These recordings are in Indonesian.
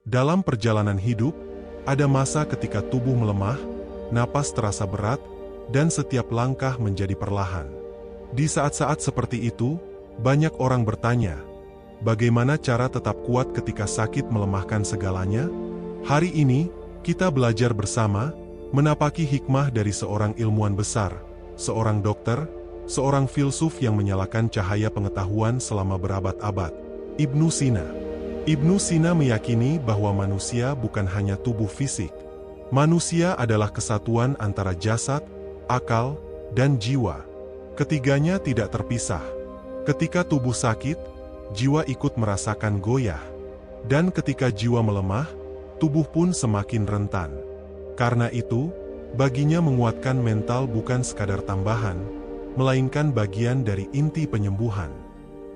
Dalam perjalanan hidup, ada masa ketika tubuh melemah, napas terasa berat, dan setiap langkah menjadi perlahan. Di saat-saat seperti itu, banyak orang bertanya, bagaimana cara tetap kuat ketika sakit melemahkan segalanya? Hari ini, kita belajar bersama, menapaki hikmah dari seorang ilmuwan besar, seorang dokter, seorang filsuf yang menyalakan cahaya pengetahuan selama berabad-abad, Ibnu Sina. Ibnu Sina meyakini bahwa manusia bukan hanya tubuh fisik. Manusia adalah kesatuan antara jasad, akal, dan jiwa. Ketiganya tidak terpisah. Ketika tubuh sakit, jiwa ikut merasakan goyah. Dan ketika jiwa melemah, tubuh pun semakin rentan. Karena itu, baginya menguatkan mental bukan sekadar tambahan, melainkan bagian dari inti penyembuhan.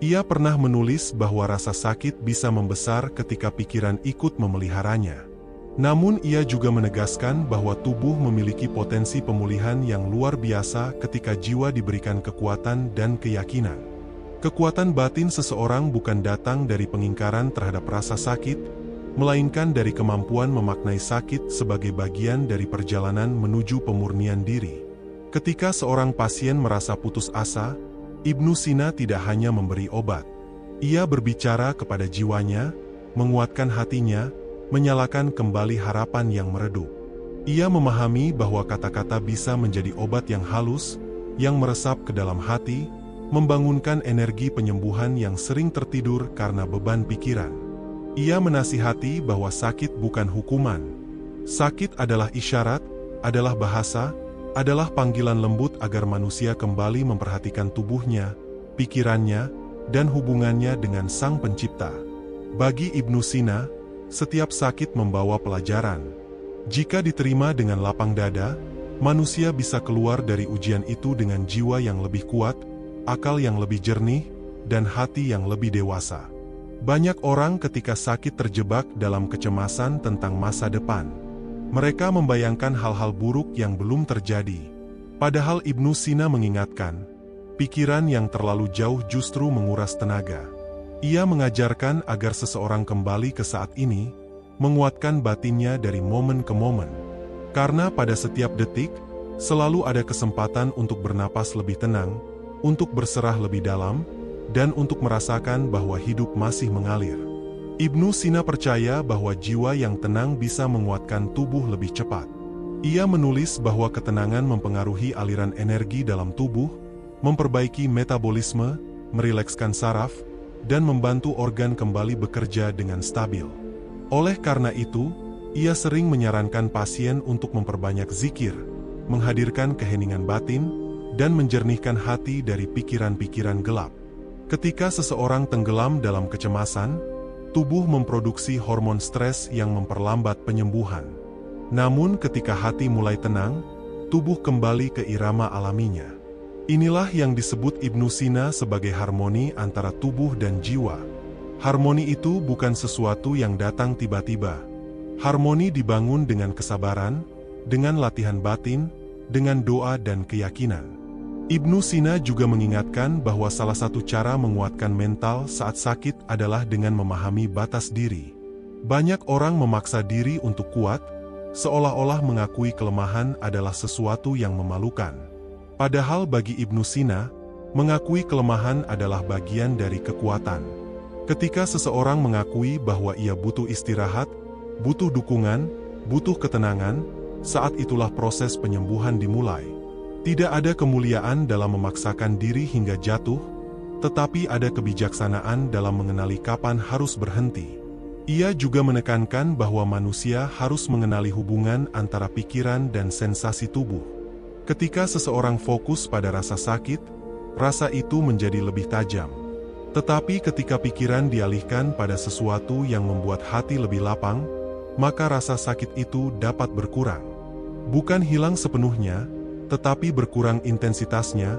Ia pernah menulis bahwa rasa sakit bisa membesar ketika pikiran ikut memeliharanya. Namun ia juga menegaskan bahwa tubuh memiliki potensi pemulihan yang luar biasa ketika jiwa diberikan kekuatan dan keyakinan. Kekuatan batin seseorang bukan datang dari pengingkaran terhadap rasa sakit, melainkan dari kemampuan memaknai sakit sebagai bagian dari perjalanan menuju pemurnian diri. Ketika seorang pasien merasa putus asa, Ibnu Sina tidak hanya memberi obat. Ia berbicara kepada jiwanya, menguatkan hatinya, menyalakan kembali harapan yang meredup. Ia memahami bahwa kata-kata bisa menjadi obat yang halus, yang meresap ke dalam hati, membangunkan energi penyembuhan yang sering tertidur karena beban pikiran. Ia menasihati bahwa sakit bukan hukuman. Sakit adalah isyarat, adalah bahasa, adalah panggilan lembut agar manusia kembali memperhatikan tubuhnya, pikirannya, dan hubungannya dengan Sang Pencipta. Bagi Ibnu Sina, setiap sakit membawa pelajaran. Jika diterima dengan lapang dada, manusia bisa keluar dari ujian itu dengan jiwa yang lebih kuat, akal yang lebih jernih, dan hati yang lebih dewasa. Banyak orang ketika sakit terjebak dalam kecemasan tentang masa depan. Mereka membayangkan hal-hal buruk yang belum terjadi. Padahal Ibnu Sina mengingatkan, pikiran yang terlalu jauh justru menguras tenaga. Ia mengajarkan agar seseorang kembali ke saat ini, menguatkan batinnya dari momen ke momen. Karena pada setiap detik, selalu ada kesempatan untuk bernapas lebih tenang, untuk berserah lebih dalam, dan untuk merasakan bahwa hidup masih mengalir. Ibnu Sina percaya bahwa jiwa yang tenang bisa menguatkan tubuh lebih cepat. Ia menulis bahwa ketenangan mempengaruhi aliran energi dalam tubuh, memperbaiki metabolisme, merilekskan saraf, dan membantu organ kembali bekerja dengan stabil. Oleh karena itu, ia sering menyarankan pasien untuk memperbanyak zikir, menghadirkan keheningan batin, dan menjernihkan hati dari pikiran-pikiran gelap. Ketika seseorang tenggelam dalam kecemasan, tubuh memproduksi hormon stres yang memperlambat penyembuhan. Namun ketika hati mulai tenang, tubuh kembali ke irama alaminya. Inilah yang disebut Ibnu Sina sebagai harmoni antara tubuh dan jiwa. Harmoni itu bukan sesuatu yang datang tiba-tiba. Harmoni dibangun dengan kesabaran, dengan latihan batin, dengan doa dan keyakinan. Ibnu Sina juga mengingatkan bahwa salah satu cara menguatkan mental saat sakit adalah dengan memahami batas diri. Banyak orang memaksa diri untuk kuat, seolah-olah mengakui kelemahan adalah sesuatu yang memalukan. Padahal bagi Ibnu Sina, mengakui kelemahan adalah bagian dari kekuatan. Ketika seseorang mengakui bahwa ia butuh istirahat, butuh dukungan, butuh ketenangan, saat itulah proses penyembuhan dimulai. Tidak ada kemuliaan dalam memaksakan diri hingga jatuh, tetapi ada kebijaksanaan dalam mengenali kapan harus berhenti. Ia juga menekankan bahwa manusia harus mengenali hubungan antara pikiran dan sensasi tubuh. Ketika seseorang fokus pada rasa sakit, rasa itu menjadi lebih tajam. Tetapi ketika pikiran dialihkan pada sesuatu yang membuat hati lebih lapang, maka rasa sakit itu dapat berkurang. Bukan hilang sepenuhnya, tetapi berkurang intensitasnya,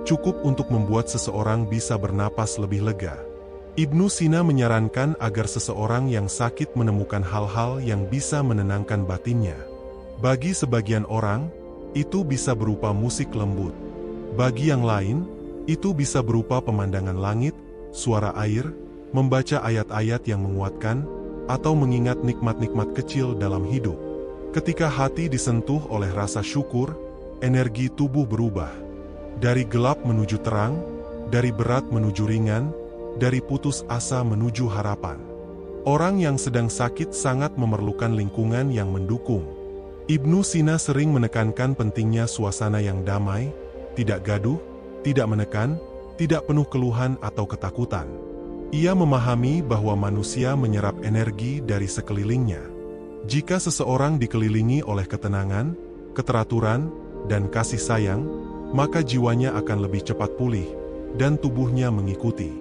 cukup untuk membuat seseorang bisa bernapas lebih lega. Ibnu Sina menyarankan agar seseorang yang sakit menemukan hal-hal yang bisa menenangkan batinnya. Bagi sebagian orang, itu bisa berupa musik lembut. Bagi yang lain, itu bisa berupa pemandangan langit, suara air, membaca ayat-ayat yang menguatkan, atau mengingat nikmat-nikmat kecil dalam hidup. Ketika hati disentuh oleh rasa syukur, energi tubuh berubah. Dari gelap menuju terang, dari berat menuju ringan, dari putus asa menuju harapan. Orang yang sedang sakit sangat memerlukan lingkungan yang mendukung. Ibnu Sina sering menekankan pentingnya suasana yang damai, tidak gaduh, tidak menekan, tidak penuh keluhan atau ketakutan. Ia memahami bahwa manusia menyerap energi dari sekelilingnya. Jika seseorang dikelilingi oleh ketenangan, keteraturan, dan kasih sayang, maka jiwanya akan lebih cepat pulih, dan tubuhnya mengikuti.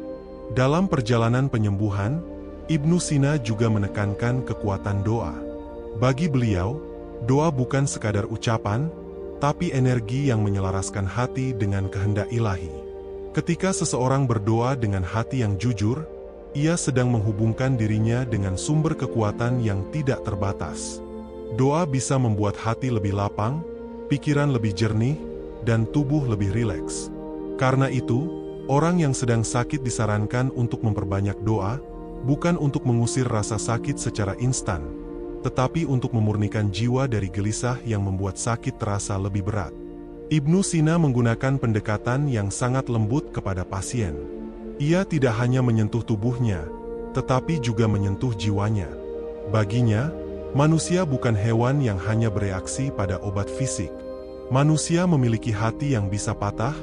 Dalam perjalanan penyembuhan, Ibnu Sina juga menekankan kekuatan doa. Bagi beliau, doa bukan sekadar ucapan, tapi energi yang menyelaraskan hati dengan kehendak ilahi. Ketika seseorang berdoa dengan hati yang jujur, ia sedang menghubungkan dirinya dengan sumber kekuatan yang tidak terbatas. Doa bisa membuat hati lebih lapang, pikiran lebih jernih, dan tubuh lebih rileks. Karena itu, orang yang sedang sakit disarankan untuk memperbanyak doa, bukan untuk mengusir rasa sakit secara instan, tetapi untuk memurnikan jiwa dari gelisah yang membuat sakit terasa lebih berat. Ibnu Sina menggunakan pendekatan yang sangat lembut kepada pasien. Ia tidak hanya menyentuh tubuhnya, tetapi juga menyentuh jiwanya. Baginya, manusia bukan hewan yang hanya bereaksi pada obat fisik. Manusia memiliki hati yang bisa patah,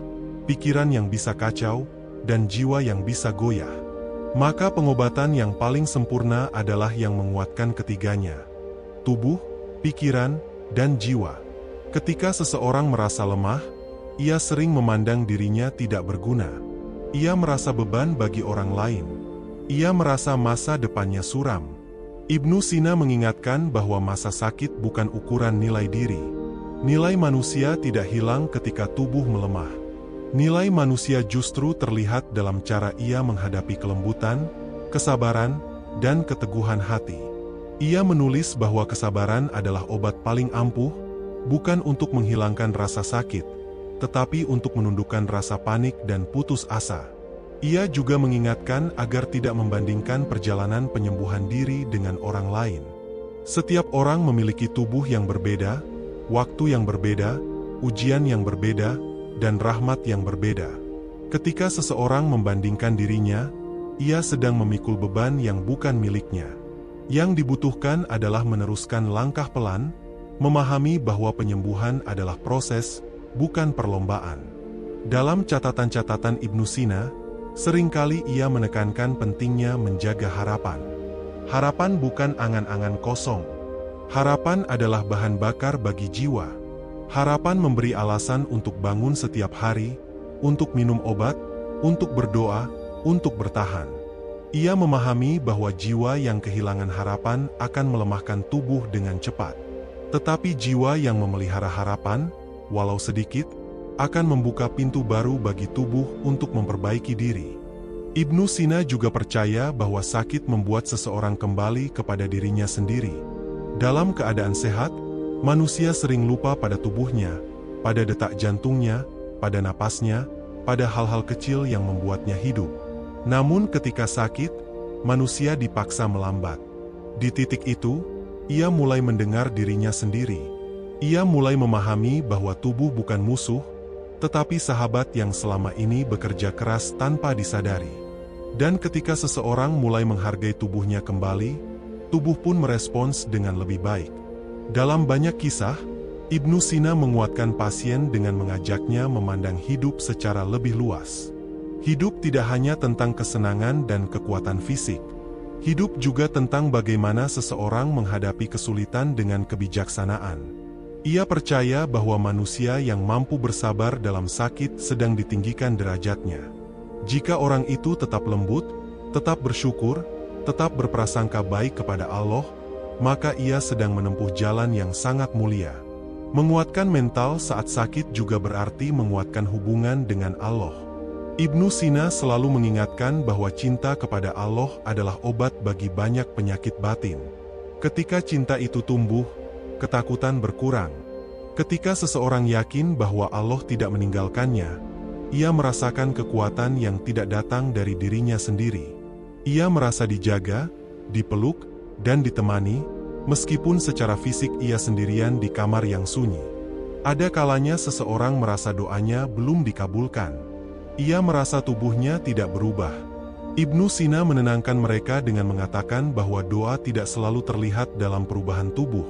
pikiran yang bisa kacau, dan jiwa yang bisa goyah. Maka pengobatan yang paling sempurna adalah yang menguatkan ketiganya: tubuh, pikiran, dan jiwa. Ketika seseorang merasa lemah, ia sering memandang dirinya tidak berguna. Ia merasa beban bagi orang lain. Ia merasa masa depannya suram. Ibnu Sina mengingatkan bahwa masa sakit bukan ukuran nilai diri. Nilai manusia tidak hilang ketika tubuh melemah. Nilai manusia justru terlihat dalam cara ia menghadapi kelembutan, kesabaran, dan keteguhan hati. Ia menulis bahwa kesabaran adalah obat paling ampuh, bukan untuk menghilangkan rasa sakit, tetapi untuk menundukkan rasa panik dan putus asa. Ia juga mengingatkan agar tidak membandingkan perjalanan penyembuhan diri dengan orang lain. Setiap orang memiliki tubuh yang berbeda, waktu yang berbeda, ujian yang berbeda, dan rahmat yang berbeda. Ketika seseorang membandingkan dirinya, ia sedang memikul beban yang bukan miliknya. Yang dibutuhkan adalah meneruskan langkah pelan, memahami bahwa penyembuhan adalah proses, bukan perlombaan. Dalam catatan-catatan Ibnu Sina, seringkali ia menekankan pentingnya menjaga harapan. Harapan bukan angan-angan kosong. Harapan adalah bahan bakar bagi jiwa. Harapan memberi alasan untuk bangun setiap hari, untuk minum obat, untuk berdoa, untuk bertahan. Ia memahami bahwa jiwa yang kehilangan harapan akan melemahkan tubuh dengan cepat. Tetapi jiwa yang memelihara harapan, walau sedikit, akan membuka pintu baru bagi tubuh untuk memperbaiki diri. Ibnu Sina juga percaya bahwa sakit membuat seseorang kembali kepada dirinya sendiri. Dalam keadaan sehat, manusia sering lupa pada tubuhnya, pada detak jantungnya, pada napasnya, pada hal-hal kecil yang membuatnya hidup. Namun ketika sakit, manusia dipaksa melambat. Di titik itu, ia mulai mendengar dirinya sendiri. Ia mulai memahami bahwa tubuh bukan musuh, tetapi sahabat yang selama ini bekerja keras tanpa disadari. Dan ketika seseorang mulai menghargai tubuhnya kembali, tubuh pun merespons dengan lebih baik. Dalam banyak kisah, Ibnu Sina menguatkan pasien dengan mengajaknya memandang hidup secara lebih luas. Hidup tidak hanya tentang kesenangan dan kekuatan fisik. Hidup juga tentang bagaimana seseorang menghadapi kesulitan dengan kebijaksanaan. Ia percaya bahwa manusia yang mampu bersabar dalam sakit sedang ditinggikan derajatnya. Jika orang itu tetap lembut, tetap bersyukur, tetap berprasangka baik kepada Allah, maka ia sedang menempuh jalan yang sangat mulia. Menguatkan mental saat sakit juga berarti menguatkan hubungan dengan Allah. Ibnu Sina selalu mengingatkan bahwa cinta kepada Allah adalah obat bagi banyak penyakit batin. Ketika cinta itu tumbuh, ketakutan berkurang. Ketika seseorang yakin bahwa Allah tidak meninggalkannya, ia merasakan kekuatan yang tidak datang dari dirinya sendiri. Ia merasa dijaga, dipeluk, dan ditemani, meskipun secara fisik ia sendirian di kamar yang sunyi. Ada kalanya seseorang merasa doanya belum dikabulkan. Ia merasa tubuhnya tidak berubah. Ibnu Sina menenangkan mereka dengan mengatakan bahwa doa tidak selalu terlihat dalam perubahan tubuh,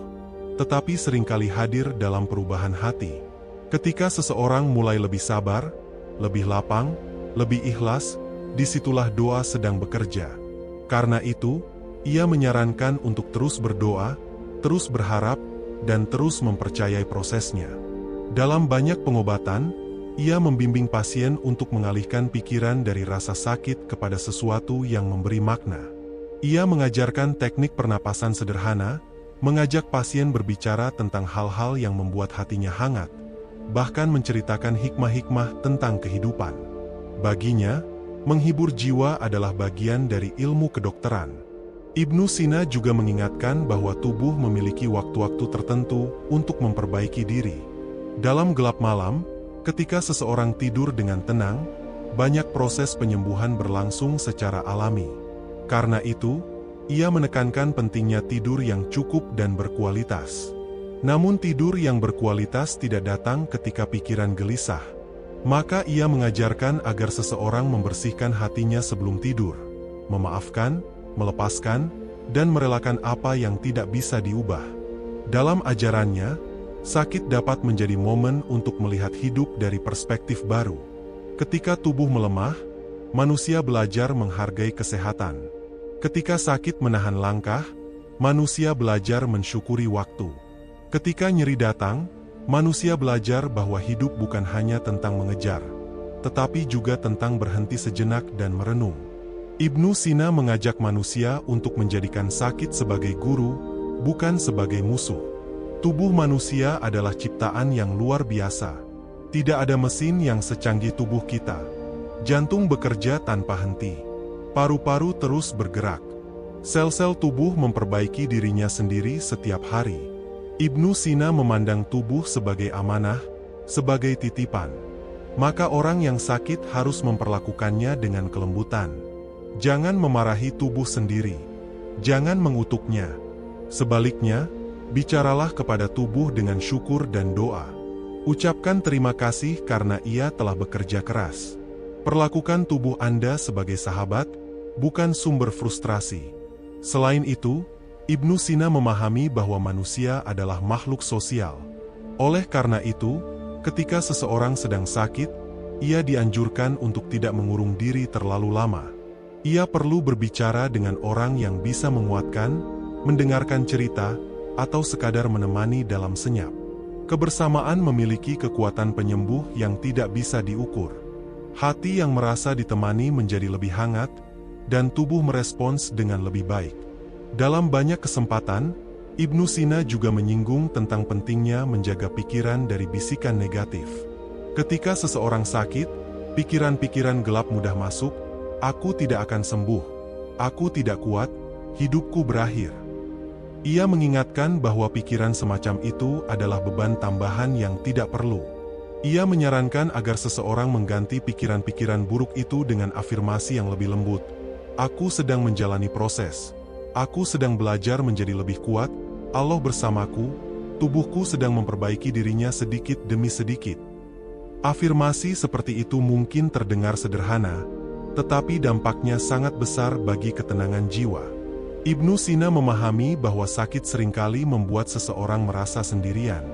tetapi seringkali hadir dalam perubahan hati. Ketika seseorang mulai lebih sabar, lebih lapang, lebih ikhlas, disitulah doa sedang bekerja. Karena itu, ia menyarankan untuk terus berdoa, terus berharap, dan terus mempercayai prosesnya. Dalam banyak pengobatan, ia membimbing pasien untuk mengalihkan pikiran dari rasa sakit kepada sesuatu yang memberi makna. Ia mengajarkan teknik pernapasan sederhana, mengajak pasien berbicara tentang hal-hal yang membuat hatinya hangat, bahkan menceritakan hikmah-hikmah tentang kehidupan. Baginya, menghibur jiwa adalah bagian dari ilmu kedokteran. Ibnu Sina juga mengingatkan bahwa tubuh memiliki waktu-waktu tertentu untuk memperbaiki diri. Dalam gelap malam, ketika seseorang tidur dengan tenang, banyak proses penyembuhan berlangsung secara alami. Karena itu, ia menekankan pentingnya tidur yang cukup dan berkualitas. Namun tidur yang berkualitas tidak datang ketika pikiran gelisah. Maka ia mengajarkan agar seseorang membersihkan hatinya sebelum tidur, memaafkan, melepaskan, dan merelakan apa yang tidak bisa diubah. Dalam ajarannya, sakit dapat menjadi momen untuk melihat hidup dari perspektif baru. Ketika tubuh melemah, manusia belajar menghargai kesehatan. Ketika sakit menahan langkah, manusia belajar mensyukuri waktu. Ketika nyeri datang, manusia belajar bahwa hidup bukan hanya tentang mengejar, tetapi juga tentang berhenti sejenak dan merenung. Ibnu Sina mengajak manusia untuk menjadikan sakit sebagai guru, bukan sebagai musuh. Tubuh manusia adalah ciptaan yang luar biasa. Tidak ada mesin yang secanggih tubuh kita. Jantung bekerja tanpa henti. Paru-paru terus bergerak. Sel-sel tubuh memperbaiki dirinya sendiri setiap hari. Ibnu Sina memandang tubuh sebagai amanah, sebagai titipan. Maka orang yang sakit harus memperlakukannya dengan kelembutan. Jangan memarahi tubuh sendiri. Jangan mengutuknya. Sebaliknya, bicaralah kepada tubuh dengan syukur dan doa. Ucapkan terima kasih karena ia telah bekerja keras. Perlakukan tubuh Anda sebagai sahabat, bukan sumber frustrasi. Selain itu, Ibnu Sina memahami bahwa manusia adalah makhluk sosial. Oleh karena itu, ketika seseorang sedang sakit, ia dianjurkan untuk tidak mengurung diri terlalu lama. Ia perlu berbicara dengan orang yang bisa menguatkan, mendengarkan cerita, atau sekadar menemani dalam senyap. Kebersamaan memiliki kekuatan penyembuh yang tidak bisa diukur. Hati yang merasa ditemani menjadi lebih hangat, dan tubuh merespons dengan lebih baik. Dalam banyak kesempatan, Ibnu Sina juga menyinggung tentang pentingnya menjaga pikiran dari bisikan negatif. Ketika seseorang sakit, pikiran-pikiran gelap mudah masuk, "Aku tidak akan sembuh, aku tidak kuat, hidupku berakhir." Ia mengingatkan bahwa pikiran semacam itu adalah beban tambahan yang tidak perlu. Ia menyarankan agar seseorang mengganti pikiran-pikiran buruk itu dengan afirmasi yang lebih lembut. "Aku sedang menjalani proses. Aku sedang belajar menjadi lebih kuat, Allah bersamaku, tubuhku sedang memperbaiki dirinya sedikit demi sedikit." Afirmasi seperti itu mungkin terdengar sederhana, tetapi dampaknya sangat besar bagi ketenangan jiwa. Ibnu Sina memahami bahwa sakit seringkali membuat seseorang merasa sendirian.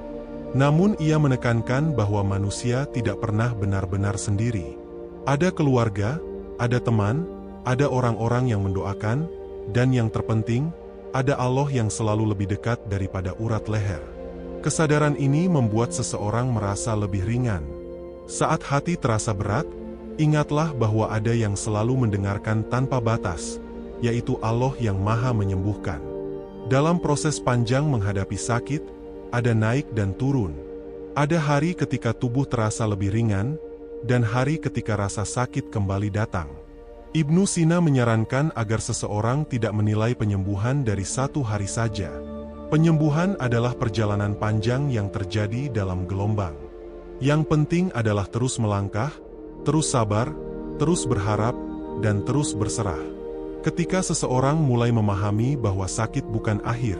Namun ia menekankan bahwa manusia tidak pernah benar-benar sendiri. Ada keluarga, ada teman, ada orang-orang yang mendoakan, dan yang terpenting, ada Allah yang selalu lebih dekat daripada urat leher. Kesadaran ini membuat seseorang merasa lebih ringan. Saat hati terasa berat, ingatlah bahwa ada yang selalu mendengarkan tanpa batas, yaitu Allah yang Maha Menyembuhkan. Dalam proses panjang menghadapi sakit, ada naik dan turun. Ada hari ketika tubuh terasa lebih ringan, dan hari ketika rasa sakit kembali datang. Ibnu Sina menyarankan agar seseorang tidak menilai penyembuhan dari satu hari saja. Penyembuhan adalah perjalanan panjang yang terjadi dalam gelombang. Yang penting adalah terus melangkah, terus sabar, terus berharap, dan terus berserah. Ketika seseorang mulai memahami bahwa sakit bukan akhir,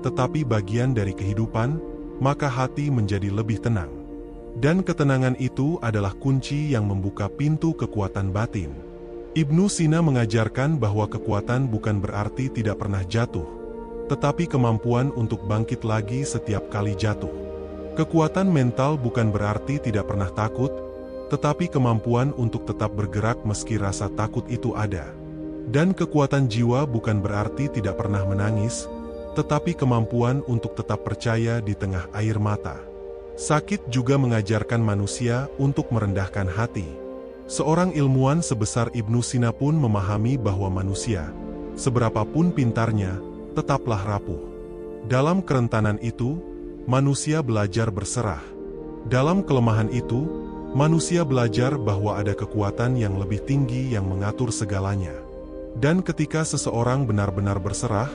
tetapi bagian dari kehidupan, maka hati menjadi lebih tenang. Dan ketenangan itu adalah kunci yang membuka pintu kekuatan batin. Ibnu Sina mengajarkan bahwa kekuatan bukan berarti tidak pernah jatuh, tetapi kemampuan untuk bangkit lagi setiap kali jatuh. Kekuatan mental bukan berarti tidak pernah takut, tetapi kemampuan untuk tetap bergerak meski rasa takut itu ada. Dan kekuatan jiwa bukan berarti tidak pernah menangis, tetapi kemampuan untuk tetap percaya di tengah air mata. Sakit juga mengajarkan manusia untuk merendahkan hati. Seorang ilmuwan sebesar Ibnu Sina pun memahami bahwa manusia, seberapapun pintarnya, tetaplah rapuh. Dalam kerentanan itu, manusia belajar berserah. Dalam kelemahan itu, manusia belajar bahwa ada kekuatan yang lebih tinggi yang mengatur segalanya. Dan ketika seseorang benar-benar berserah,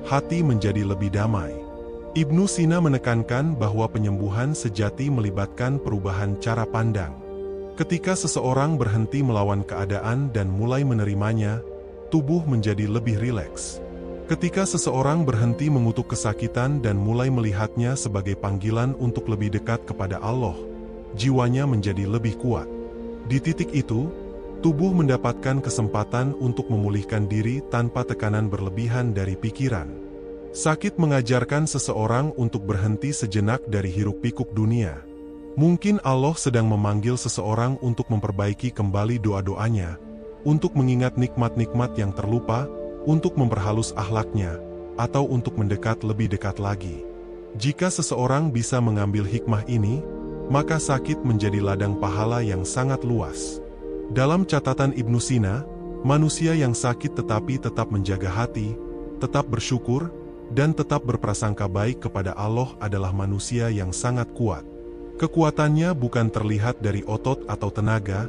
hati menjadi lebih damai. Ibnu Sina menekankan bahwa penyembuhan sejati melibatkan perubahan cara pandang. Ketika seseorang berhenti melawan keadaan dan mulai menerimanya, tubuh menjadi lebih rileks. Ketika seseorang berhenti mengutuk kesakitan dan mulai melihatnya sebagai panggilan untuk lebih dekat kepada Allah, jiwanya menjadi lebih kuat. Di titik itu, tubuh mendapatkan kesempatan untuk memulihkan diri tanpa tekanan berlebihan dari pikiran. Sakit mengajarkan seseorang untuk berhenti sejenak dari hiruk-pikuk dunia. Mungkin Allah sedang memanggil seseorang untuk memperbaiki kembali doa-doanya, untuk mengingat nikmat-nikmat yang terlupa, untuk memperhalus akhlaknya, atau untuk mendekat lebih dekat lagi. Jika seseorang bisa mengambil hikmah ini, maka sakit menjadi ladang pahala yang sangat luas. Dalam catatan Ibnu Sina, manusia yang sakit tetapi tetap menjaga hati, tetap bersyukur, dan tetap berprasangka baik kepada Allah adalah manusia yang sangat kuat. Kekuatannya bukan terlihat dari otot atau tenaga,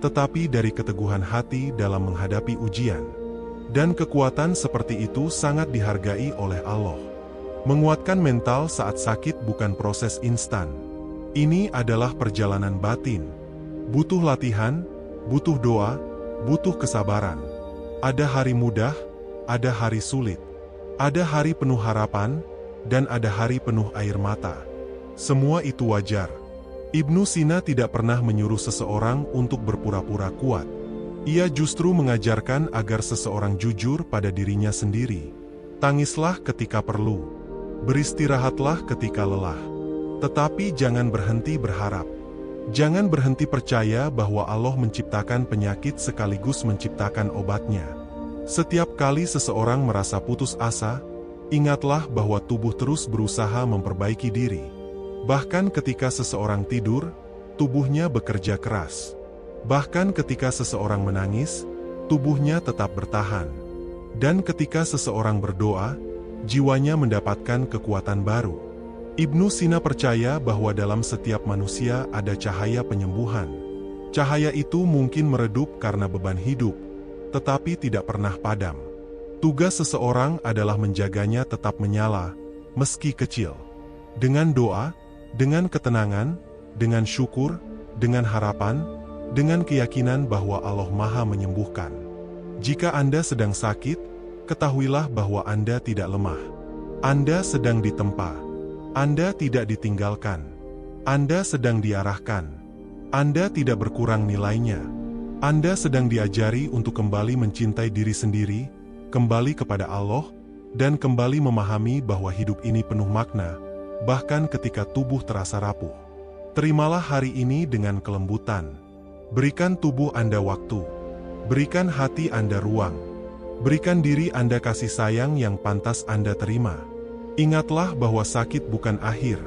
tetapi dari keteguhan hati dalam menghadapi ujian. Dan kekuatan seperti itu sangat dihargai oleh Allah. Menguatkan mental saat sakit bukan proses instan. Ini adalah perjalanan batin. Butuh latihan, butuh doa, butuh kesabaran. Ada hari mudah, ada hari sulit. Ada hari penuh harapan, dan ada hari penuh air mata. Semua itu wajar. Ibnu Sina tidak pernah menyuruh seseorang untuk berpura-pura kuat. Ia justru mengajarkan agar seseorang jujur pada dirinya sendiri. Tangislah ketika perlu. Beristirahatlah ketika lelah. Tetapi jangan berhenti berharap. Jangan berhenti percaya bahwa Allah menciptakan penyakit sekaligus menciptakan obatnya. Setiap kali seseorang merasa putus asa, ingatlah bahwa tubuh terus berusaha memperbaiki diri. Bahkan ketika seseorang tidur, tubuhnya bekerja keras. Bahkan ketika seseorang menangis, tubuhnya tetap bertahan. Dan ketika seseorang berdoa, jiwanya mendapatkan kekuatan baru. Ibnu Sina percaya bahwa dalam setiap manusia ada cahaya penyembuhan. Cahaya itu mungkin meredup karena beban hidup, tetapi tidak pernah padam. Tugas seseorang adalah menjaganya tetap menyala, meski kecil. Dengan doa, dengan ketenangan, dengan syukur, dengan harapan, dengan keyakinan bahwa Allah Maha menyembuhkan. Jika Anda sedang sakit, ketahuilah bahwa Anda tidak lemah. Anda sedang ditempa. Anda tidak ditinggalkan. Anda sedang diarahkan. Anda tidak berkurang nilainya. Anda sedang diajari untuk kembali mencintai diri sendiri, kembali kepada Allah, dan kembali memahami bahwa hidup ini penuh makna, bahkan ketika tubuh terasa rapuh. Terimalah hari ini dengan kelembutan. Berikan tubuh Anda waktu. Berikan hati Anda ruang. Berikan diri Anda kasih sayang yang pantas Anda terima. Ingatlah bahwa sakit bukan akhir,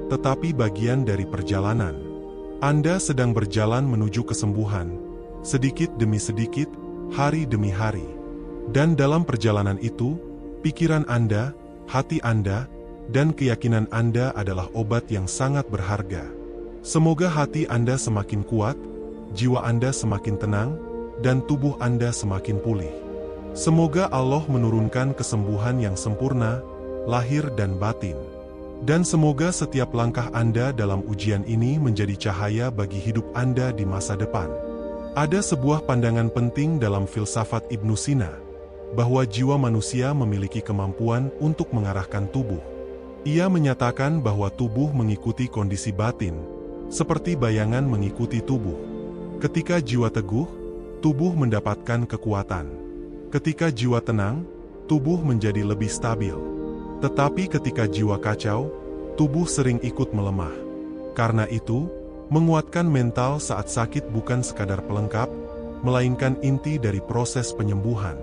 tetapi bagian dari perjalanan. Anda sedang berjalan menuju kesembuhan, sedikit demi sedikit, hari demi hari. Dan dalam perjalanan itu, pikiran Anda, hati Anda, dan keyakinan Anda adalah obat yang sangat berharga. Semoga hati Anda semakin kuat, jiwa Anda semakin tenang, dan tubuh Anda semakin pulih. Semoga Allah menurunkan kesembuhan yang sempurna, lahir dan batin. Dan semoga setiap langkah Anda dalam ujian ini menjadi cahaya bagi hidup Anda di masa depan. Ada sebuah pandangan penting dalam filsafat Ibnu Sina. bahwa jiwa manusia memiliki kemampuan untuk mengarahkan tubuh. Ia menyatakan bahwa tubuh mengikuti kondisi batin, seperti bayangan mengikuti tubuh. Ketika jiwa teguh, tubuh mendapatkan kekuatan. Ketika jiwa tenang, tubuh menjadi lebih stabil. Tetapi ketika jiwa kacau, tubuh sering ikut melemah. Karena itu, menguatkan mental saat sakit bukan sekadar pelengkap, melainkan inti dari proses penyembuhan.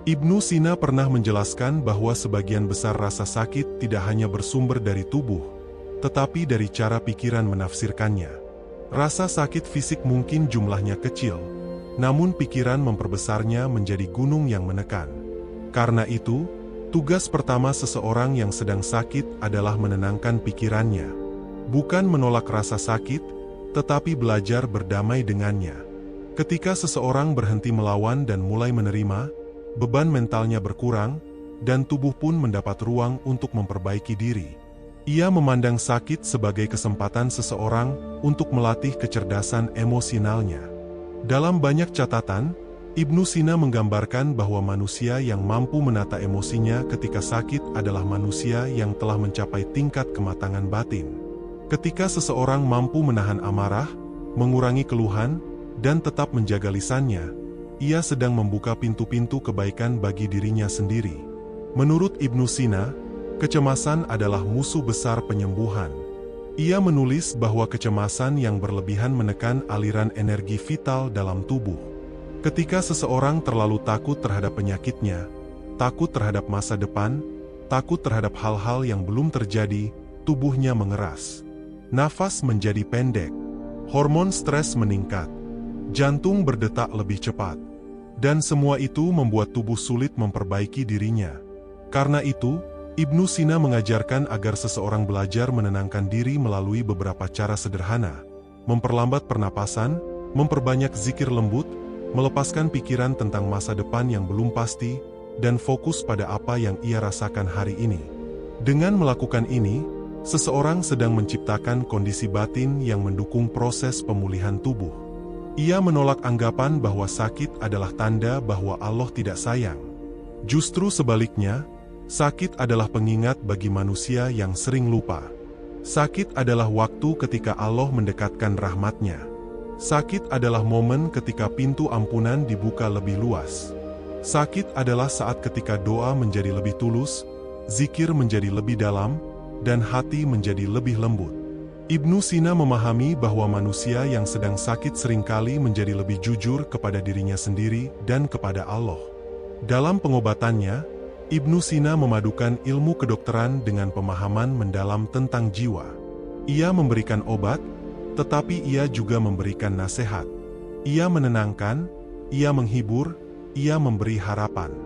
Ibnu Sina pernah menjelaskan bahwa sebagian besar rasa sakit tidak hanya bersumber dari tubuh, tetapi dari cara pikiran menafsirkannya. Rasa sakit fisik mungkin jumlahnya kecil, namun pikiran memperbesarnya menjadi gunung yang menekan. Karena itu, tugas pertama seseorang yang sedang sakit adalah menenangkan pikirannya. Bukan menolak rasa sakit, tetapi belajar berdamai dengannya. Ketika seseorang berhenti melawan dan mulai menerima, beban mentalnya berkurang, dan tubuh pun mendapat ruang untuk memperbaiki diri. Ia memandang sakit sebagai kesempatan seseorang untuk melatih kecerdasan emosionalnya. Dalam banyak catatan, Ibnu Sina menggambarkan bahwa manusia yang mampu menata emosinya ketika sakit adalah manusia yang telah mencapai tingkat kematangan batin. Ketika seseorang mampu menahan amarah, mengurangi keluhan, dan tetap menjaga lisannya, ia sedang membuka pintu-pintu kebaikan bagi dirinya sendiri. Menurut Ibnu Sina, kecemasan adalah musuh besar penyembuhan. Ia menulis bahwa kecemasan yang berlebihan menekan aliran energi vital dalam tubuh. Ketika seseorang terlalu takut terhadap penyakitnya, takut terhadap masa depan, takut terhadap hal-hal yang belum terjadi, tubuhnya mengeras. Nafas menjadi pendek, hormon stres meningkat, jantung berdetak lebih cepat. Dan semua itu membuat tubuh sulit memperbaiki dirinya. Karena itu, Ibnu Sina mengajarkan agar seseorang belajar menenangkan diri melalui beberapa cara sederhana, memperlambat pernapasan, memperbanyak zikir lembut, melepaskan pikiran tentang masa depan yang belum pasti, dan fokus pada apa yang ia rasakan hari ini. Dengan melakukan ini, seseorang sedang menciptakan kondisi batin yang mendukung proses pemulihan tubuh. Ia menolak anggapan bahwa sakit adalah tanda bahwa Allah tidak sayang. Justru sebaliknya, sakit adalah pengingat bagi manusia yang sering lupa. Sakit adalah waktu ketika Allah mendekatkan rahmat-Nya. Sakit adalah momen ketika pintu ampunan dibuka lebih luas. Sakit adalah saat ketika doa menjadi lebih tulus, zikir menjadi lebih dalam, dan hati menjadi lebih lembut. Ibnu Sina memahami bahwa manusia yang sedang sakit seringkali menjadi lebih jujur kepada dirinya sendiri dan kepada Allah. Dalam pengobatannya, Ibnu Sina memadukan ilmu kedokteran dengan pemahaman mendalam tentang jiwa. Ia memberikan obat, tetapi ia juga memberikan nasihat. Ia menenangkan, ia menghibur, ia memberi harapan.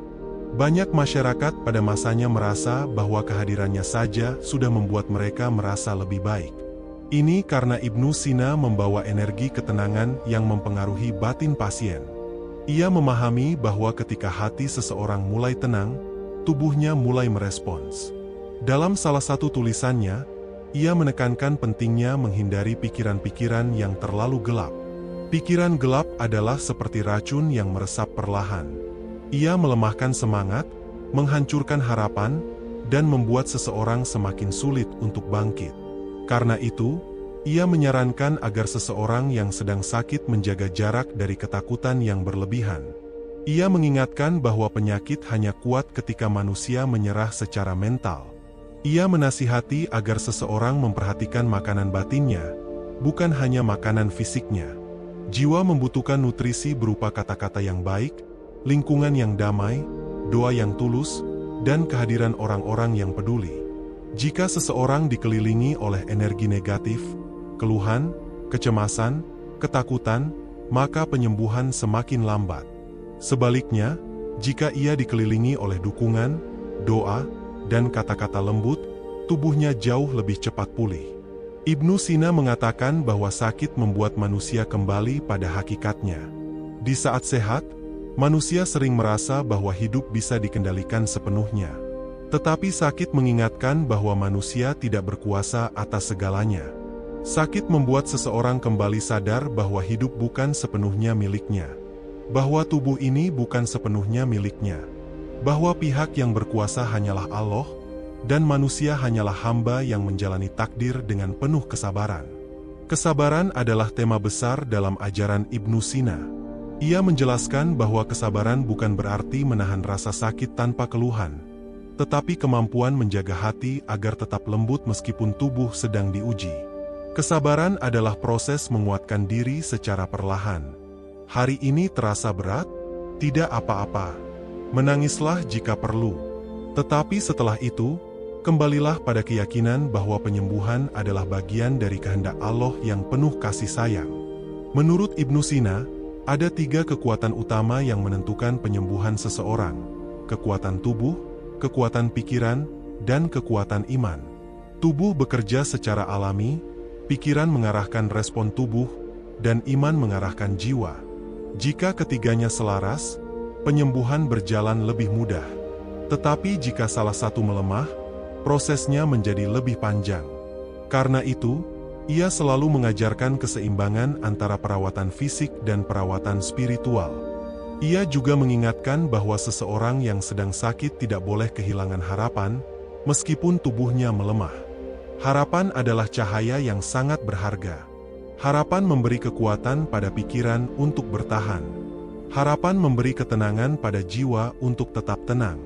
Banyak masyarakat pada masanya merasa bahwa kehadirannya saja sudah membuat mereka merasa lebih baik. Ini karena Ibnu Sina membawa energi ketenangan yang mempengaruhi batin pasien. Ia memahami bahwa ketika hati seseorang mulai tenang, tubuhnya mulai merespons. Dalam salah satu tulisannya, ia menekankan pentingnya menghindari pikiran-pikiran yang terlalu gelap. Pikiran gelap adalah seperti racun yang meresap perlahan. Ia melemahkan semangat, menghancurkan harapan, dan membuat seseorang semakin sulit untuk bangkit. Karena itu, ia menyarankan agar seseorang yang sedang sakit menjaga jarak dari ketakutan yang berlebihan. Ia mengingatkan bahwa penyakit hanya kuat ketika manusia menyerah secara mental. Ia menasihati agar seseorang memperhatikan makanan batinnya, bukan hanya makanan fisiknya. Jiwa membutuhkan nutrisi berupa kata-kata yang baik, lingkungan yang damai, doa yang tulus, dan kehadiran orang-orang yang peduli. Jika seseorang dikelilingi oleh energi negatif, keluhan, kecemasan, ketakutan, maka penyembuhan semakin lambat. Sebaliknya, jika ia dikelilingi oleh dukungan, doa, dan kata-kata lembut, tubuhnya jauh lebih cepat pulih. Ibnu Sina mengatakan bahwa sakit membuat manusia kembali pada hakikatnya. Di saat sehat, manusia sering merasa bahwa hidup bisa dikendalikan sepenuhnya. Tetapi sakit mengingatkan bahwa manusia tidak berkuasa atas segalanya. Sakit membuat seseorang kembali sadar bahwa hidup bukan sepenuhnya miliknya. Bahwa tubuh ini bukan sepenuhnya miliknya. bahwa pihak yang berkuasa hanyalah Allah, dan manusia hanyalah hamba yang menjalani takdir dengan penuh kesabaran. Kesabaran adalah tema besar dalam ajaran Ibnu Sina. Ia menjelaskan bahwa kesabaran bukan berarti menahan rasa sakit tanpa keluhan, tetapi kemampuan menjaga hati agar tetap lembut meskipun tubuh sedang diuji. Kesabaran adalah proses menguatkan diri secara perlahan. Hari ini terasa berat? Tidak apa-apa. Menangislah jika perlu. Tetapi setelah itu, kembalilah pada keyakinan bahwa penyembuhan adalah bagian dari kehendak Allah yang penuh kasih sayang. Menurut Ibnu Sina, ada 3 kekuatan utama yang menentukan penyembuhan seseorang: kekuatan tubuh, kekuatan pikiran, dan kekuatan iman. Tubuh bekerja secara alami, pikiran mengarahkan respon tubuh, dan iman mengarahkan jiwa. Jika ketiganya selaras, penyembuhan berjalan lebih mudah. Tetapi jika salah satu melemah, prosesnya menjadi lebih panjang. Karena itu, ia selalu mengajarkan keseimbangan antara perawatan fisik dan perawatan spiritual. Ia juga mengingatkan bahwa seseorang yang sedang sakit tidak boleh kehilangan harapan, meskipun tubuhnya melemah. Harapan adalah cahaya yang sangat berharga. Harapan memberi kekuatan pada pikiran untuk bertahan. Harapan memberi ketenangan pada jiwa untuk tetap tenang.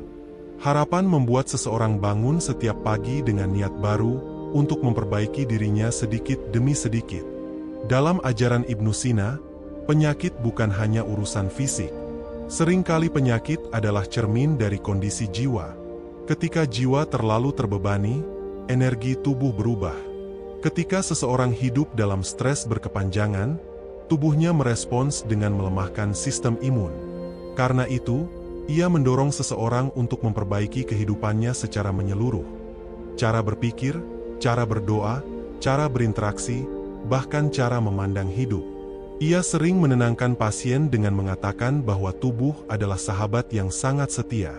Harapan membuat seseorang bangun setiap pagi dengan niat baru untuk memperbaiki dirinya sedikit demi sedikit. Dalam ajaran Ibnu Sina, penyakit bukan hanya urusan fisik. Seringkali penyakit adalah cermin dari kondisi jiwa. Ketika jiwa terlalu terbebani, energi tubuh berubah. Ketika seseorang hidup dalam stres berkepanjangan, tubuhnya merespons dengan melemahkan sistem imun. Karena itu, ia mendorong seseorang untuk memperbaiki kehidupannya secara menyeluruh. Cara berpikir, cara berdoa, cara berinteraksi, bahkan cara memandang hidup. Ia sering menenangkan pasien dengan mengatakan bahwa tubuh adalah sahabat yang sangat setia.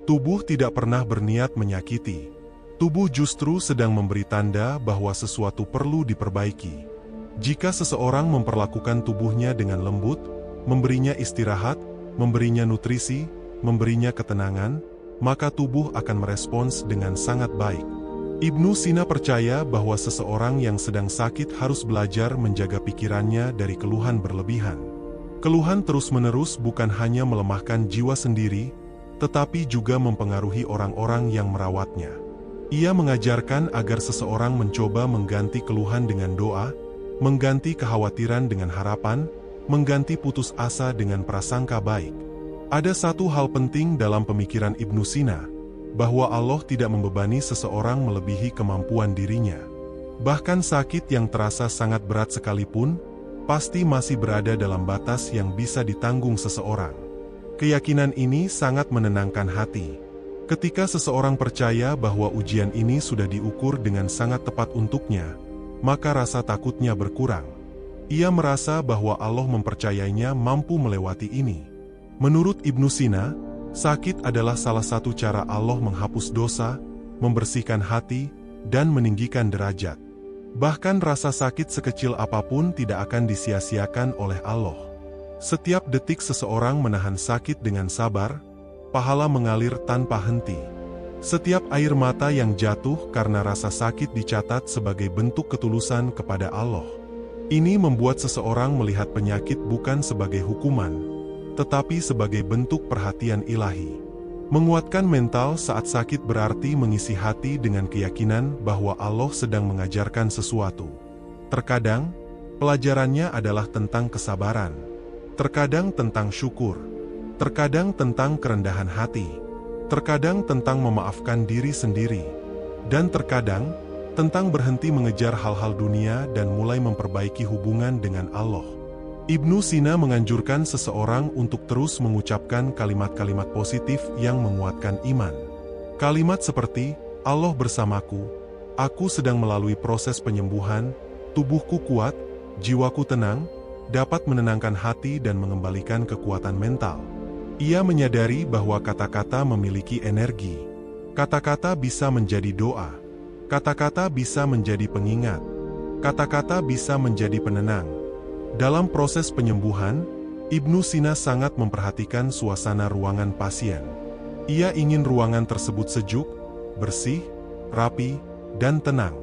Tubuh tidak pernah berniat menyakiti. Tubuh justru sedang memberi tanda bahwa sesuatu perlu diperbaiki. Jika seseorang memperlakukan tubuhnya dengan lembut, memberinya istirahat, memberinya nutrisi, memberinya ketenangan, maka tubuh akan merespons dengan sangat baik. Ibnu Sina percaya bahwa seseorang yang sedang sakit harus belajar menjaga pikirannya dari keluhan berlebihan. Keluhan terus-menerus bukan hanya melemahkan jiwa sendiri, tetapi juga mempengaruhi orang-orang yang merawatnya. Ia mengajarkan agar seseorang mencoba mengganti keluhan dengan doa, mengganti kekhawatiran dengan harapan, mengganti putus asa dengan prasangka baik. Ada satu hal penting dalam pemikiran Ibnu Sina, bahwa Allah tidak membebani seseorang melebihi kemampuan dirinya. Bahkan sakit yang terasa sangat berat sekalipun, pasti masih berada dalam batas yang bisa ditanggung seseorang. Keyakinan ini sangat menenangkan hati. Ketika seseorang percaya bahwa ujian ini sudah diukur dengan sangat tepat untuknya, maka rasa takutnya berkurang. Ia merasa bahwa Allah mempercayainya mampu melewati ini. Menurut Ibnu Sina, sakit adalah salah satu cara Allah menghapus dosa, membersihkan hati, dan meninggikan derajat. Bahkan rasa sakit sekecil apapun tidak akan disia-siakan oleh Allah. Setiap detik seseorang menahan sakit dengan sabar, pahala mengalir tanpa henti. Setiap air mata yang jatuh karena rasa sakit dicatat sebagai bentuk ketulusan kepada Allah. Ini membuat seseorang melihat penyakit bukan sebagai hukuman, tetapi sebagai bentuk perhatian ilahi. Menguatkan mental saat sakit berarti mengisi hati dengan keyakinan bahwa Allah sedang mengajarkan sesuatu. Terkadang, pelajarannya adalah tentang kesabaran. Terkadang tentang syukur. Terkadang tentang kerendahan hati. Terkadang tentang memaafkan diri sendiri. Dan terkadang, tentang berhenti mengejar hal-hal dunia dan mulai memperbaiki hubungan dengan Allah. Ibnu Sina menganjurkan seseorang untuk terus mengucapkan kalimat-kalimat positif yang menguatkan iman. Kalimat seperti, Allah bersamaku, aku sedang melalui proses penyembuhan, tubuhku kuat, jiwaku tenang, dapat menenangkan hati dan mengembalikan kekuatan mental. Ia menyadari bahwa kata-kata memiliki energi. Kata-kata bisa menjadi doa. Kata-kata bisa menjadi pengingat. Kata-kata bisa menjadi penenang. Dalam proses penyembuhan, Ibnu Sina sangat memperhatikan suasana ruangan pasien. Ia ingin ruangan tersebut sejuk, bersih, rapi, dan tenang.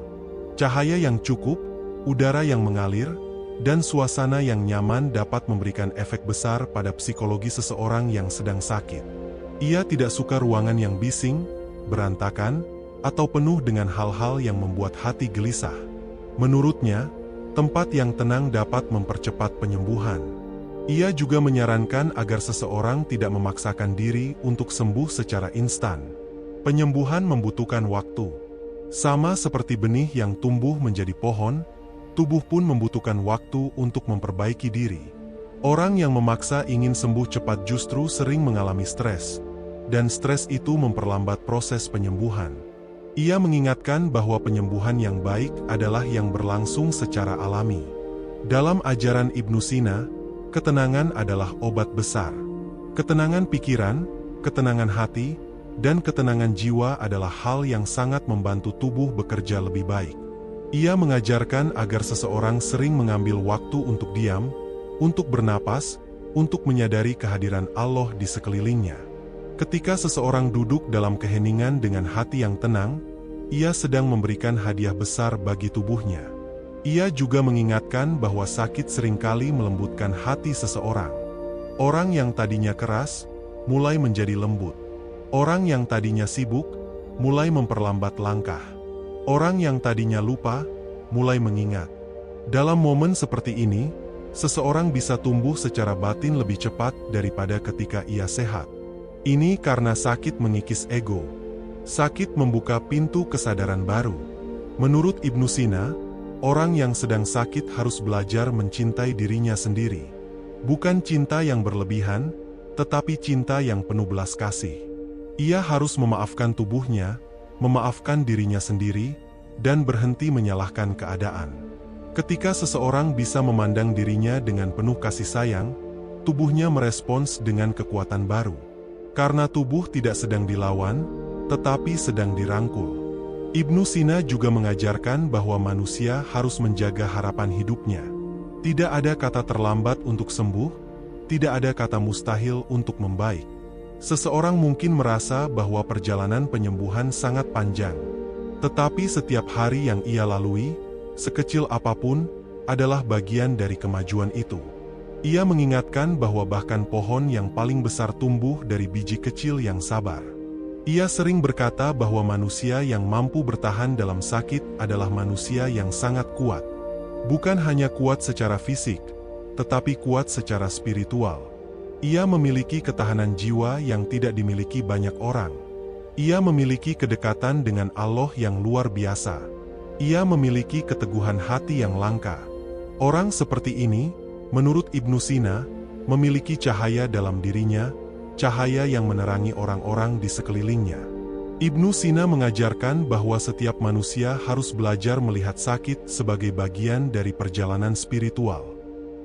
Cahaya yang cukup, udara yang mengalir, dan suasana yang nyaman dapat memberikan efek besar pada psikologi seseorang yang sedang sakit. Ia tidak suka ruangan yang bising, berantakan, atau penuh dengan hal-hal yang membuat hati gelisah. Menurutnya, tempat yang tenang dapat mempercepat penyembuhan. Ia juga menyarankan agar seseorang tidak memaksakan diri untuk sembuh secara instan. Penyembuhan membutuhkan waktu. Sama seperti benih yang tumbuh menjadi pohon, tubuh pun membutuhkan waktu untuk memperbaiki diri. Orang yang memaksa ingin sembuh cepat justru sering mengalami stres, dan stres itu memperlambat proses penyembuhan. Ia mengingatkan bahwa penyembuhan yang baik adalah yang berlangsung secara alami. Dalam ajaran Ibnu Sina, ketenangan adalah obat besar. Ketenangan pikiran, ketenangan hati, dan ketenangan jiwa adalah hal yang sangat membantu tubuh bekerja lebih baik. Ia mengajarkan agar seseorang sering mengambil waktu untuk diam, untuk bernapas, untuk menyadari kehadiran Allah di sekelilingnya. Ketika seseorang duduk dalam keheningan dengan hati yang tenang, ia sedang memberikan hadiah besar bagi tubuhnya. Ia juga mengingatkan bahwa sakit seringkali melembutkan hati seseorang. Orang yang tadinya keras, mulai menjadi lembut. Orang yang tadinya sibuk, mulai memperlambat langkah. Orang yang tadinya lupa, mulai mengingat. Dalam momen seperti ini, seseorang bisa tumbuh secara batin lebih cepat daripada ketika ia sehat. Ini karena sakit mengikis ego. Sakit membuka pintu kesadaran baru. Menurut Ibnu Sina, orang yang sedang sakit harus belajar mencintai dirinya sendiri. Bukan cinta yang berlebihan, tetapi cinta yang penuh belas kasih. Ia harus memaafkan tubuhnya, memaafkan dirinya sendiri, dan berhenti menyalahkan keadaan. Ketika seseorang bisa memandang dirinya dengan penuh kasih sayang, tubuhnya merespons dengan kekuatan baru. Karena tubuh tidak sedang dilawan, tetapi sedang dirangkul. Ibnu Sina juga mengajarkan bahwa manusia harus menjaga harapan hidupnya. Tidak ada kata terlambat untuk sembuh, tidak ada kata mustahil untuk membaik. Seseorang mungkin merasa bahwa perjalanan penyembuhan sangat panjang. Tetapi setiap hari yang ia lalui, sekecil apapun, adalah bagian dari kemajuan itu. Ia mengingatkan bahwa bahkan pohon yang paling besar tumbuh dari biji kecil yang sabar. Ia sering berkata bahwa manusia yang mampu bertahan dalam sakit adalah manusia yang sangat kuat. Bukan hanya kuat secara fisik, tetapi kuat secara spiritual. Ia memiliki ketahanan jiwa yang tidak dimiliki banyak orang. Ia memiliki kedekatan dengan Allah yang luar biasa. Ia memiliki keteguhan hati yang langka. Orang seperti ini, menurut Ibnu Sina, memiliki cahaya dalam dirinya, cahaya yang menerangi orang-orang di sekelilingnya. Ibnu Sina mengajarkan bahwa setiap manusia harus belajar melihat sakit sebagai bagian dari perjalanan spiritual.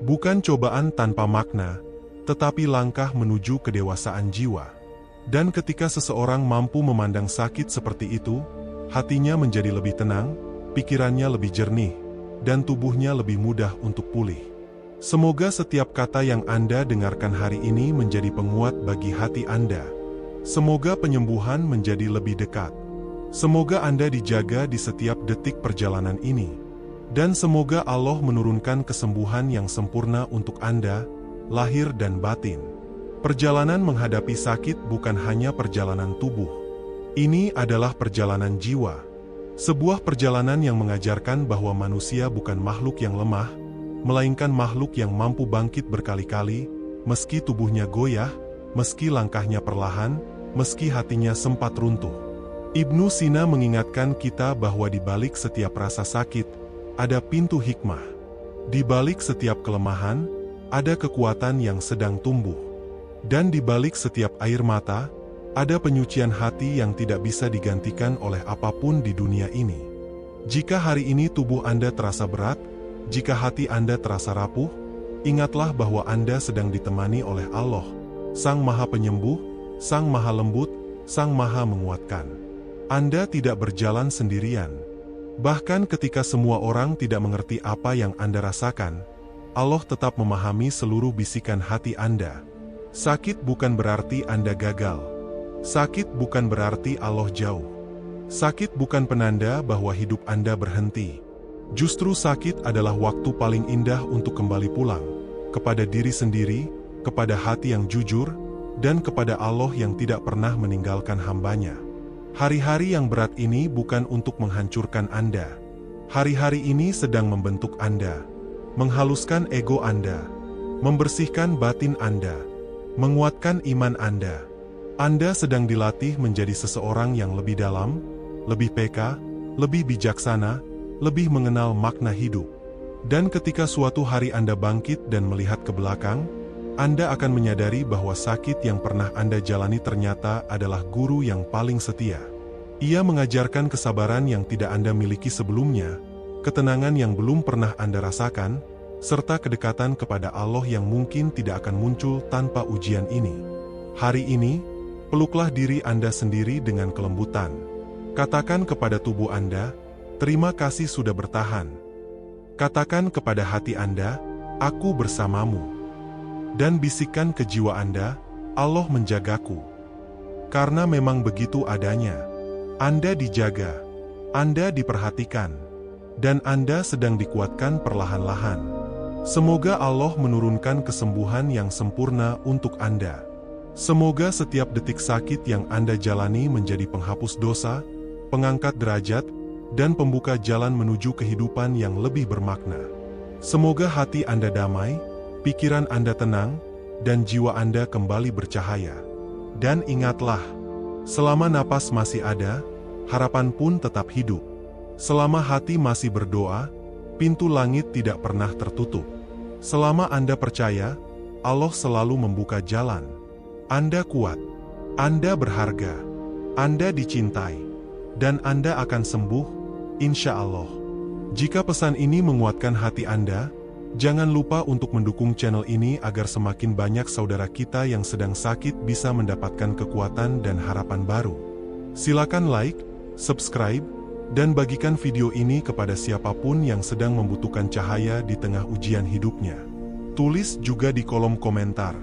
Bukan cobaan tanpa makna, tetapi langkah menuju kedewasaan jiwa. Dan ketika seseorang mampu memandang sakit seperti itu, hatinya menjadi lebih tenang, pikirannya lebih jernih, dan tubuhnya lebih mudah untuk pulih. Semoga setiap kata yang Anda dengarkan hari ini menjadi penguat bagi hati Anda. Semoga penyembuhan menjadi lebih dekat. Semoga Anda dijaga di setiap detik perjalanan ini. Dan semoga Allah menurunkan kesembuhan yang sempurna untuk Anda, lahir dan batin. Perjalanan menghadapi sakit bukan hanya perjalanan tubuh. Ini adalah perjalanan jiwa. Sebuah perjalanan yang mengajarkan bahwa manusia bukan makhluk yang lemah, melainkan makhluk yang mampu bangkit berkali-kali, meski tubuhnya goyah, meski langkahnya perlahan, meski hatinya sempat runtuh. Ibnu Sina mengingatkan kita bahwa di balik setiap rasa sakit, ada pintu hikmah. Di balik setiap kelemahan, ada kekuatan yang sedang tumbuh. Dan di balik setiap air mata, ada penyucian hati yang tidak bisa digantikan oleh apapun di dunia ini. Jika hari ini tubuh Anda terasa berat, jika hati Anda terasa rapuh, ingatlah bahwa Anda sedang ditemani oleh Allah, Sang Maha Penyembuh, Sang Maha Lembut, Sang Maha Menguatkan. Anda tidak berjalan sendirian. Bahkan ketika semua orang tidak mengerti apa yang Anda rasakan, Allah tetap memahami seluruh bisikan hati Anda. Sakit bukan berarti Anda gagal. Sakit bukan berarti Allah jauh. Sakit bukan penanda bahwa hidup Anda berhenti. Justru sakit adalah waktu paling indah untuk kembali pulang kepada diri sendiri, kepada hati yang jujur, dan kepada Allah yang tidak pernah meninggalkan hamba-Nya. Hari-hari yang berat ini bukan untuk menghancurkan Anda. Hari-hari ini sedang membentuk Anda, menghaluskan ego Anda, membersihkan batin Anda, menguatkan iman Anda. Anda sedang dilatih menjadi seseorang yang lebih dalam, lebih peka, lebih bijaksana, lebih mengenal makna hidup. Dan ketika suatu hari Anda bangkit dan melihat ke belakang, Anda akan menyadari bahwa sakit yang pernah Anda jalani ternyata adalah guru yang paling setia. Ia mengajarkan kesabaran yang tidak Anda miliki sebelumnya, ketenangan yang belum pernah Anda rasakan, serta kedekatan kepada Allah yang mungkin tidak akan muncul tanpa ujian ini. Hari ini, peluklah diri Anda sendiri dengan kelembutan. Katakan kepada tubuh Anda, terima kasih sudah bertahan. Katakan kepada hati Anda, aku bersamamu. Dan bisikkan ke jiwa Anda, Allah menjagaku. Karena memang begitu adanya. Anda dijaga, Anda diperhatikan, dan Anda sedang dikuatkan perlahan-lahan. Semoga Allah menurunkan kesembuhan yang sempurna untuk Anda. Semoga setiap detik sakit yang Anda jalani menjadi penghapus dosa, pengangkat derajat, dan pembuka jalan menuju kehidupan yang lebih bermakna. Semoga hati Anda damai, pikiran Anda tenang, dan jiwa Anda kembali bercahaya. Dan ingatlah, selama napas masih ada, harapan pun tetap hidup. Selama hati masih berdoa, pintu langit tidak pernah tertutup. Selama Anda percaya, Allah selalu membuka jalan. Anda kuat, Anda berharga, Anda dicintai, dan Anda akan sembuh, insya Allah. Jika pesan ini menguatkan hati Anda, jangan lupa untuk mendukung channel ini agar semakin banyak saudara kita yang sedang sakit bisa mendapatkan kekuatan dan harapan baru. Silakan like, subscribe, dan bagikan video ini kepada siapapun yang sedang membutuhkan cahaya di tengah ujian hidupnya. Tulis juga di kolom komentar,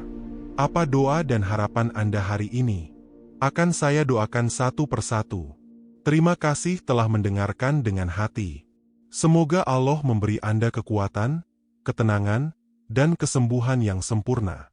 apa doa dan harapan Anda hari ini? Akan saya doakan satu persatu. Terima kasih telah mendengarkan dengan hati. Semoga Allah memberi Anda kekuatan, ketenangan, dan kesembuhan yang sempurna.